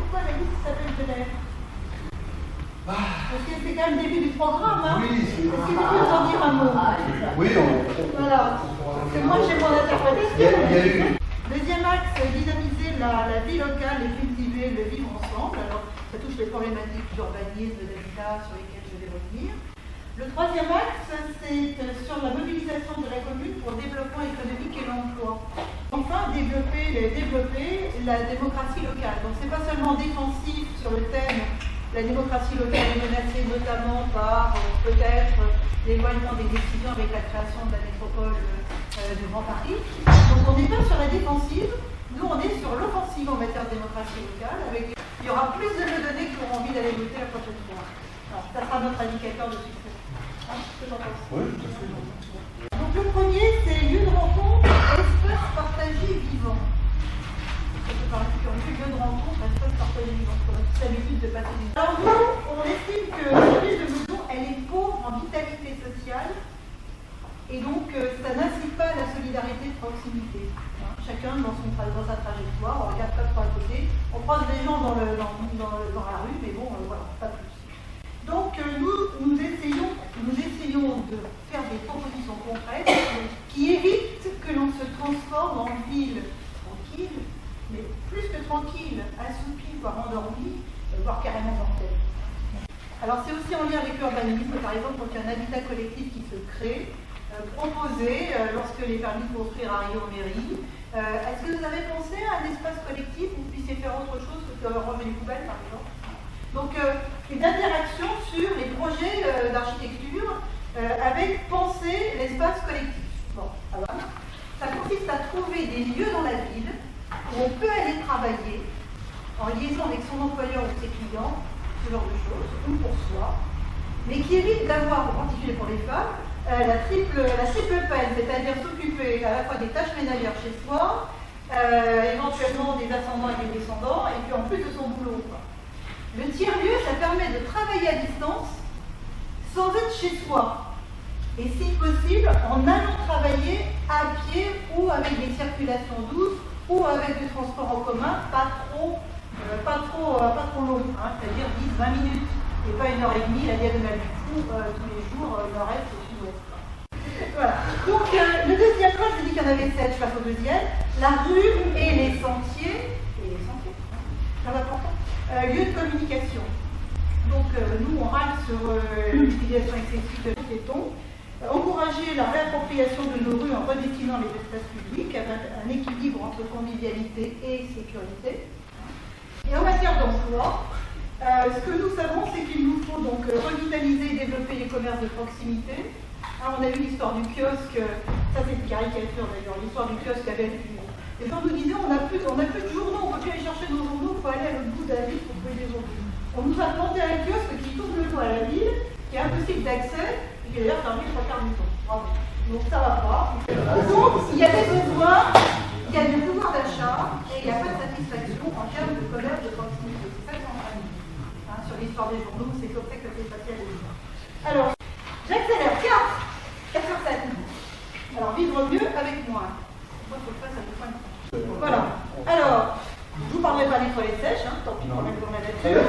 pourquoi la liste s'appelle Genève? Parce que c'est quand même le début du programme, hein? Oui, est-ce que tu peux nous en dire un mot? Oui, voilà. Parce que moi, j'ai mon interprétation. Il y a eu... Deuxième axe, dynamiser la vie locale et cultiver le vivre ensemble. Alors, ça touche les problématiques d'urbanisme, d'habitat sur lesquelles je vais revenir. Le troisième axe, c'est sur la mobilisation de la commune pour le développement économique et l'emploi. Enfin, développer la démocratie locale. Donc, c'est pas seulement défensif sur le thème la démocratie locale est menacée notamment par peut-être l'éloignement des décisions avec la création de la métropole du Grand Paris. Donc on n'est pas sur la défensive, nous on est sur l'offensive en matière de démocratie locale. Il y aura plus de données qui auront envie d'aller voter la prochaine fois. Alors, ça sera notre indicateur de succès. Qu'est-ce que j'en pense? Oui, tout à fait. Donc le premier, c'est lieu de rencontre, espace partagé vivant. Ça peut paraître curieux, lieu de rencontre, espace partagé vivant. C'est l'habitude de passer du temps. Alors nous, on estime que la ville de Meudon, elle est pauvre en vitalité sociale et donc ça n'incite pas à la solidarité de proximité. Chacun dans sa trajectoire, on regarde pas trop à côté, on croise des gens dans la rue, mais bon, voilà, pas plus. Donc nous essayons de faire des propositions concrètes qui évitent que l'on se transforme en ville tranquille, mais plus que tranquille, assoupie, voire endormie, voire carrément mortelle. Alors c'est aussi en lien avec l'urbanisme, par exemple, quand il y a un habitat collectif qui se crée, proposé lorsque les permis de construire arrivent aux mairies. Est-ce que vous avez pensé à un espace collectif où vous puissiez faire autre chose que ranger les poubelles, par exemple? Donc une interaction sur les projets d'architecture avec penser l'espace collectif. Bon, alors, ça consiste à trouver des lieux dans la ville où on peut aller travailler en liaison avec son employeur ou ses clients, ce genre de choses, ou pour soi, mais qui évite d'avoir, en particulier pour les femmes, la triple peine, c'est-à-dire s'occuper à la fois des tâches ménagères chez soi, éventuellement des ascendants et des descendants, et puis en plus de son boulot. Quoi. Le tiers-lieu, ça permet de travailler à distance sans être chez soi. Et si possible, en allant travailler à pied ou avec des circulations douces ou avec du transport en commun, pas trop long, hein, c'est-à-dire 10-20 minutes, et pas 1h30, la diagonale du fou, tous les jours, nord-est et sud-ouest. Voilà. Donc, le deuxième point, je dis qu'il y en avait 7, je passe au deuxième. La rue et les sentiers, très important, lieu de communication. Donc, nous, on râle sur l'utilisation excessive de piétons. Encourager la réappropriation de nos rues en redessinant les espaces publics avec un équilibre entre convivialité et sécurité. Et en matière d'emploi, ce que nous savons, c'est qu'il nous faut donc revitaliser et développer les commerces de proximité. Alors, on a vu l'histoire du kiosque, ça c'est une caricature d'ailleurs, l'histoire du kiosque avec les gens nous disaient on n'a plus de journaux, on ne peut plus aller chercher nos journaux, il faut aller à l'autre bout de la ville pour trouver des journaux. On nous a planté un kiosque qui tourne le dos à la ville, qui est impossible d'accès, et qui est d'ailleurs fermé 3/4 du temps. Bravo. Donc ça va pas. Donc il y a des besoins, il y a du pouvoir d'achat, et il n'y a pas de satisfaction en termes de commerce de proximité. C'est ça qu'on a dit. Hein, sur l'histoire des journaux, c'est comme ça que ça s'est passé à l'époque. Alors, j'accélère. 4 sur 7. Alors, vivre mieux avec moins. Moi, il faut que je fasse à 2 points. Voilà. Alors, je ne vous parlerai pas des toilettes sèches, hein, tant pis pour la journée là-dessus.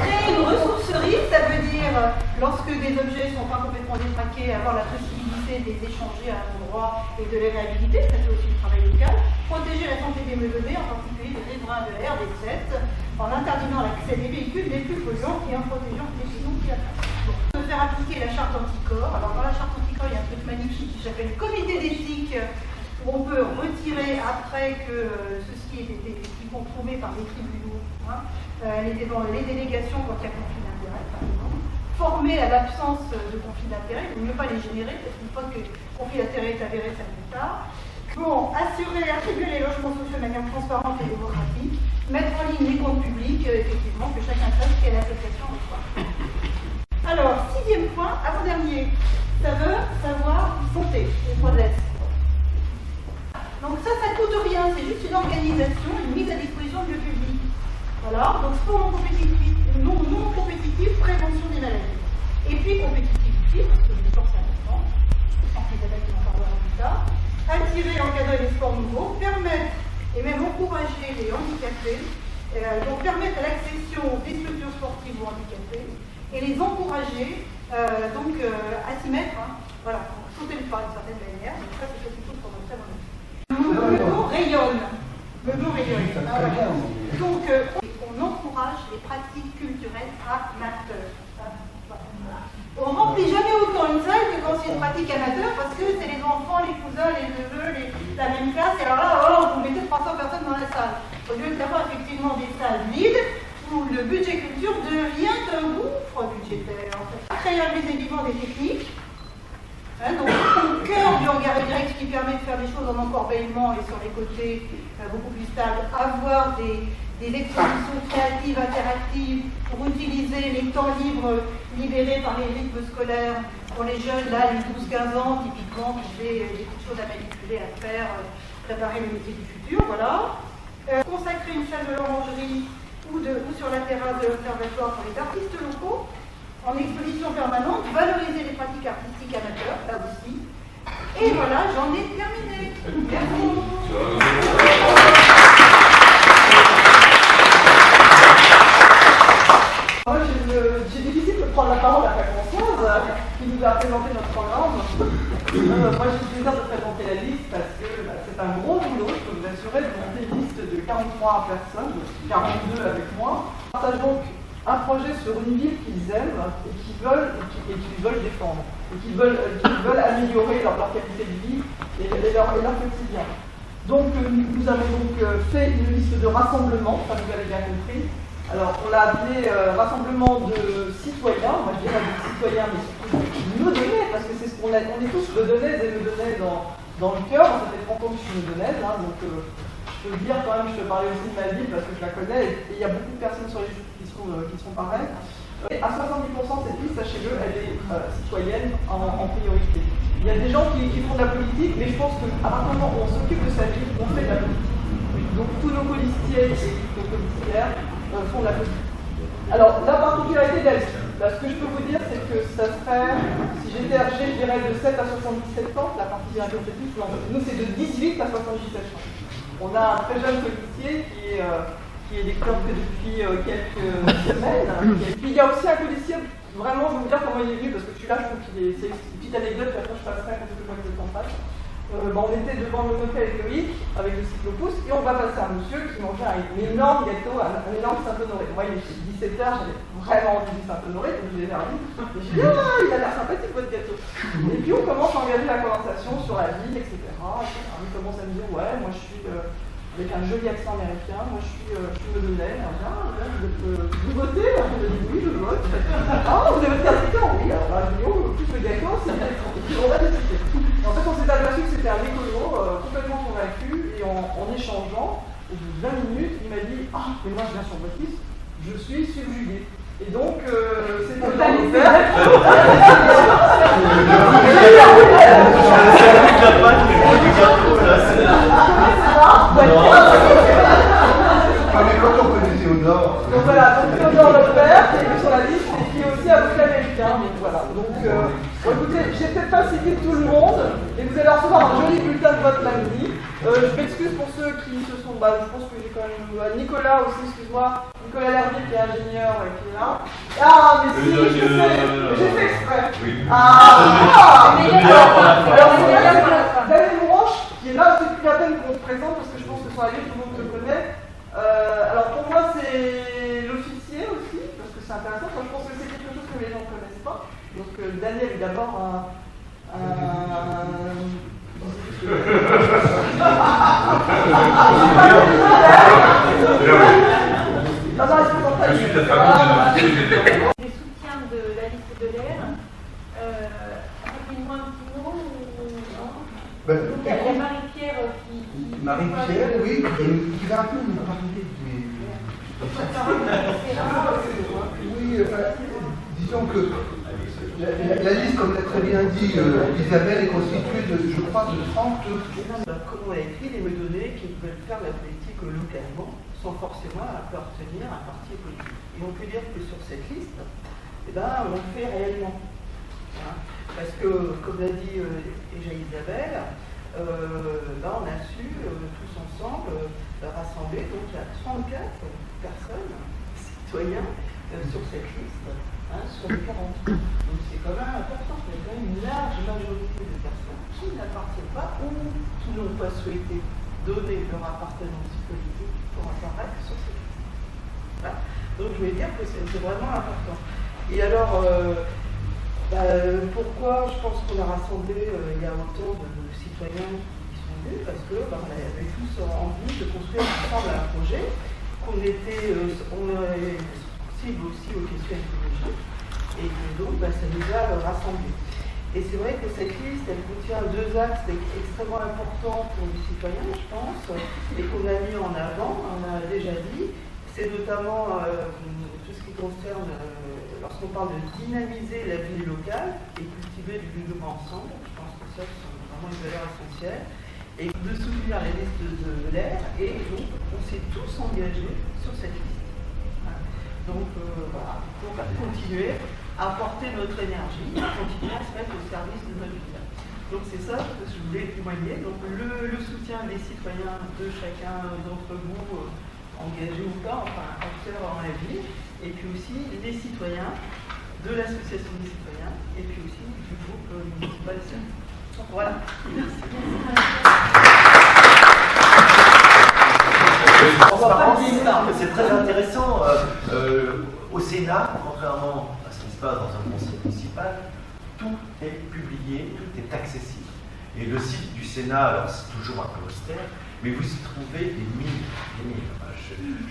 Créer une ressourcerie, ça veut dire, lorsque des objets ne sont pas complètement détraqués, avoir la possibilité de les échanger à un endroit et de les réhabiliter, ça c'est aussi le travail local. Protéger la santé des Meudonnais, en particulier des riverains de la RD7, en interdisant l'accès des véhicules les plus polluants et en protégeant les sinon qui attaquent. De faire appliquer la charte anticorps. Alors dans la charte anticorps, il y a un truc magnifique qui s'appelle le comité d'éthique, où on peut retirer après que ceci ait été comprouvé par les tribunaux, hein, les délégations quand il y a conflit d'intérêt, par exemple. Former à l'absence de conflit d'intérêt, il ne vaut mieux pas les générer, parce qu'une fois que le conflit d'intérêt est avéré, ça plus tard. Bon, attribuer les logements sociaux de manière transparente et démocratique, mettre en ligne les comptes publics, effectivement, que chacun sache quelle association reçoit. Alors, 6e point, avant-dernier, savoir compter, les 3 S. Donc ça coûte rien, c'est juste une organisation, une mise à disposition du public. Voilà, donc sport non compétitif, prévention des maladies. Et puis compétitivité, parce que le sport c'est important, en plus avec on en parlera plus tard. Attirer et encadrer les sports nouveaux, permettre et même encourager les handicapés Donc permettre l'accession des structures sportives ou handicapées et les encourager à s'y mettre, voilà, sauter le pas d'une certaine manière. Donc ça, c'est quelque chose qu'on a très bon. Meudon rayonne. Meudon rayonne. Donc on encourage les pratiques culturelles amateurs. On ne remplit jamais autant une salle que quand c'est une pratique amateur, parce que c'est les enfants, les cousins, les neveux, la même classe, et alors là, vous mettez 300 personnes dans la salle. Au lieu d'avoir effectivement des salles vides, où le budget culture devient un gouffre budgétaire. Créer un musée vivant des techniques, donc au cœur du hangar Y qui permet de faire des choses en encorbellement et sur les côtés beaucoup plus stables, avoir des expositions créatives, interactives, pour utiliser les temps libres libérés par les rythmes scolaires pour les jeunes, là, les 12-15 ans, typiquement, qui fait des petites choses à manipuler, à faire, préparer le métier du futur, voilà. Consacrer une salle de l'orangerie ou sur la terrasse de l'observatoire pour les artistes locaux, en exposition permanente, valoriser les pratiques artistiques amateurs, là aussi. Et voilà, j'en ai terminé. Merci. Moi, j'ai difficile de prendre la parole à Françoise, qui nous a présenté notre programme. Moi, j'ai le plaisir de présenter la liste parce que c'est un gros boulot. Je peux vous assurer de monter une liste de 43 personnes, 42 avec moi. On partage donc un projet sur une ville qu'ils aiment et qu'ils veulent défendre, et qu'ils veulent améliorer leur qualité de vie et leur quotidien. Donc, nous avons donc fait une liste de rassemblements, ça vous avez bien compris. Alors, on l'a appelé rassemblement de citoyens, moi je dirais des citoyens, mais surtout de meudonnais, parce que c'est ce qu'on est, on est tous meudonnaises et meudonnais dans le cœur. Ça fait 30 ans que je suis meudonnaise, donc je peux dire quand même, je peux parler aussi de ma ville parce que je la connais, et il y a beaucoup de personnes sur les listes qui sont pareilles. Et à 70% cette liste, sachez-le, elle est citoyenne en priorité. Il y a des gens qui font de la politique, mais je pense qu'à partir du moment où on s'occupe de sa ville, on fait de la politique. Donc tous nos policiers et nos policières font de la politique. Alors, la particularité de la liste, ce que je peux vous dire, c'est que ça serait, si j'étais âgé, je dirais de 7 à 77 ans, la particularité de cette liste, nous c'est de 18 à 77 ans. On a un très jeune policier qui est découvert que depuis quelques semaines. Et puis il y a aussi un policier, vraiment, je vais vous dire comment il est venu, parce que celui-là, je trouve c'est une petite anecdote, puis après je passerai quand je vois que le temps passe. On était devant le hôtel Loïc avec le cyclopousse et on va passer un monsieur qui mangeait un énorme gâteau, un énorme Saint-Honoré. Moi, il est 17h, j'avais vraiment envie du Saint-Honoré, donc je l'ai vers lui. J'ai dit, ah, il a l'air sympathique votre gâteau. Et puis on commence à engager la conversation sur la ville, etc. Il commence à me dire, ouais, moi je suis avec un joli accent américain, moi je suis meudonnais. Vous votez? Je lui ai dit, oui, je vote. Ah, vous avez votre carte d'électeur? Oui, alors là, je dis, oh, plus le gâteau, c'est bien. On va discuter. En fait, on s'est aperçu que c'était un écolo complètement convaincu, et en échangeant, au bout de 20 minutes, il m'a dit, ah, mais moi je viens sur votre liste, je suis subjugué. Et donc, c'était donc voilà, donc Théodore Leclerc qui est sur la liste et qui est aussi avocat américain. Donc voilà, donc écoutez, j'ai peut-être pas cité tout le monde et vous allez recevoir un joli bulletin de vote lundi. Je m'excuse pour ceux qui se sont, je pense que j'ai quand même Nicolas aussi, excuse-moi, Nicolas Lervier qui est ingénieur qui est là. Ah, mais si, je sais, j'ai fait exprès. Alors Daniel Mouranche, qui est là, c'est plus la peine qu'on se présente parce que je pense que sur la liste tout le monde le connaît. Alors pour moi c'est l'officier aussi, parce que c'est intéressant, je pense que c'est quelque chose que les gens ne connaissent pas. Donc Daniel est d'abord les soutiens de la liste de l'air, rappelez-moi un petit mot il y a Marie-Pierre qui... Marie-Pierre, oui, qui va un peu nous parler oui, disons que la liste, comme l'a très bien dit Isabelle, est constituée de, je crois, de 30... Comme on l'a écrit, les meudonnais qui veulent faire la politique localement sans forcément appartenir à un parti politique. Et on peut dire que sur cette liste, on le fait réellement. Parce que, comme l'a dit déjà Isabelle, là on a su tous ensemble rassembler, donc il y a 34 personnes, citoyens, sur cette liste, hein, sur les 40. Donc c'est quand même important, il y a quand même une large majorité de personnes qui n'appartiennent pas ou qui n'ont pas souhaité donner leur appartenance politique pour apparaître sur cette liste. Voilà. Donc je voulais dire que c'est vraiment important. Et alors, pourquoi je pense qu'on a rassemblé il y a autant de citoyens qui sont venus? Parce que on avait tous envie de construire ensemble un projet, on est sensible aussi aux questions écologiques, et donc ça nous a rassemblés. Et c'est vrai que cette liste, elle contient deux axes extrêmement importants pour les citoyens, je pense, et qu'on a mis en avant, on a déjà dit. C'est notamment tout ce qui concerne, lorsqu'on parle de dynamiser la vie locale et cultiver du vivre ensemble. Je pense que ça, c'est vraiment une valeur essentielle. Et de soutenir les listes de l'air. Et donc, on s'est tous engagés sur cette liste. Donc, voilà, on va continuer à porter notre énergie, à continuer à se mettre au service de notre vie. Donc, c'est ça que je voulais témoigner. Donc, le soutien des citoyens, de chacun d'entre vous, engagés ou pas, enfin acteurs dans la vie, et puis aussi les citoyens, de l'association des citoyens, et puis aussi du groupe municipal. Voilà. Merci. C'est très intéressant. Au Sénat, contrairement à ce qui se passe dans un conseil municipal, tout est publié, tout est accessible. Et le site du Sénat, alors c'est toujours un peu austère, mais vous y trouvez des mille.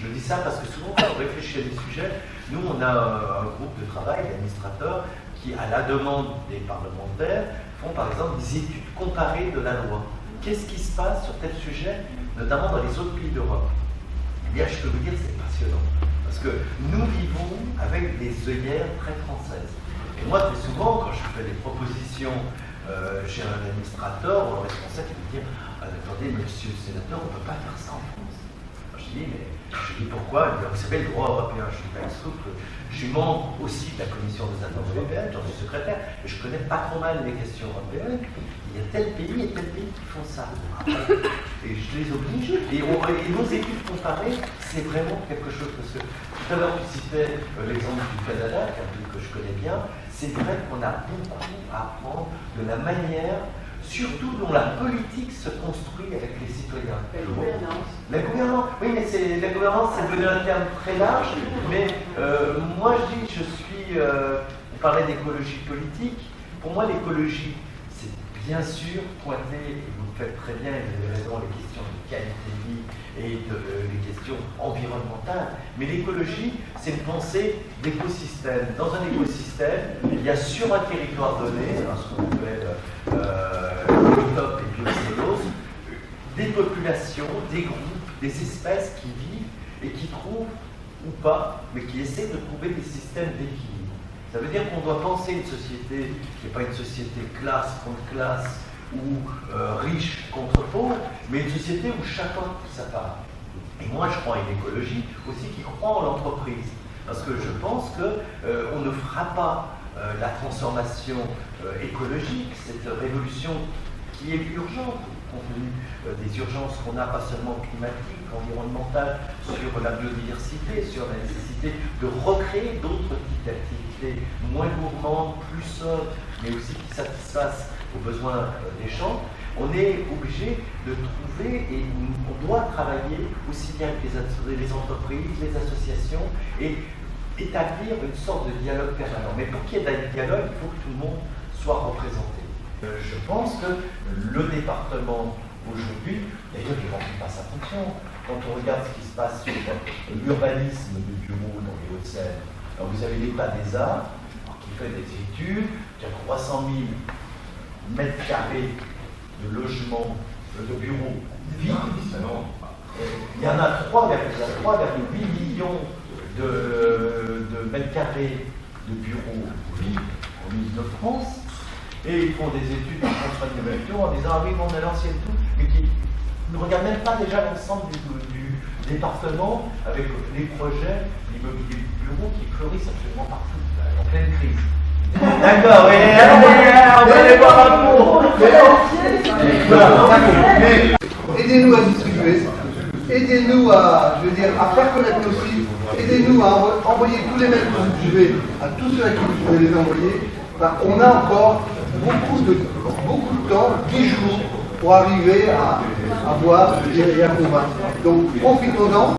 Je dis ça parce que souvent, quand on réfléchit à des sujets, nous, on a un groupe de travail d'administrateurs qui, à la demande des parlementaires, font par exemple des études comparées de la loi. Qu'est-ce qui se passe sur tel sujet, notamment dans les autres pays d'Europe? Eh bien, je peux vous dire que c'est passionnant. Parce que nous vivons avec des œillères très françaises. Et moi, très souvent, quand je fais des propositions chez un administrateur ou un responsable, il me dit attendez, monsieur le sénateur, on ne peut pas faire ça en France. Je dis pourquoi? Vous savez, le droit européen, je suis pas souple. Je suis membre aussi de la commission des affaires européennes, j'en suis secrétaire, mais je connais pas trop mal les questions européennes. Il y a tel pays et tel pays qui font ça. Et je les oblige. Et nos études comparées, c'est vraiment quelque chose. Parce que tout à l'heure, tu citais l'exemple du Canada, qui est un pays que je connais bien. C'est vrai qu'on a beaucoup à apprendre de la manière, surtout dont la politique se construit avec les citoyens. La gouvernance. La gouvernance, oui, mais la gouvernance, c'est devenu un terme très large. Mais moi, je dis, on parlait d'écologie politique. Pour moi, l'écologie, c'est bien sûr pointer, et vous le faites très bien, et vous avez raison, les questions de qualité de vie et les questions environnementales. Mais l'écologie, c'est une pensée d'écosystème. Dans un écosystème, il y a sur un territoire donné, ce qu'on appelle biotope et biocénose, des populations, des groupes, des espèces qui vivent et qui trouvent, ou pas, mais qui essaient de trouver des systèmes d'équilibre. Ça veut dire qu'on doit penser une société qui n'est pas une société classe contre classe ou riche contre pauvre, mais une société où chacun fait sa part. Et moi, je crois à une écologie aussi qui croit en l'entreprise. Parce que je pense qu'on ne fera pas la transformation écologique, cette révolution qui est urgente, compte tenu des urgences qu'on a, pas seulement climatiques, environnementales, sur la biodiversité, sur la nécessité de recréer d'autres types d'activités moins gourmandes, plus sobres, mais aussi qui satisfassent aux besoins des gens. On est obligé de trouver, et on doit travailler aussi bien avec les entreprises, les associations, et établir une sorte de dialogue permanent. Mais pour qu'il y ait un dialogue, il faut que tout le monde soit représenté. Je pense que le département aujourd'hui, d'ailleurs, il ne remplit pas sa fonction. Quand on regarde ce qui se passe sur l'urbanisme du bureau dans les Hauts-de-Seine, vous avez l'État des Arts qui fait des études, qui a 300 000 mètres carrés de logements, de bureaux vides. Il y en a 3,8 millions de mètres carrés de bureaux vides en Ile-de-France. Et ils font des études en transformation en disant ah oui, on a l'ancienne tout, mais qui ne regardent même pas déjà l'ensemble du département avec les projets, l'immobilier du bureau qui fleurissent absolument partout, en pleine crise. D'accord, oui, on va aller voir un mot. Mais aidez-nous à distribuer, aidez-nous à, je veux dire, à faire connaître nos sites, aidez-nous à envoyer tous les mails que vous pouvez à tous ceux à qui vous pouvez les envoyer. Enfin, on a encore beaucoup de temps, 10 jours, pour arriver à voir et à convaincre. Donc profitons-en.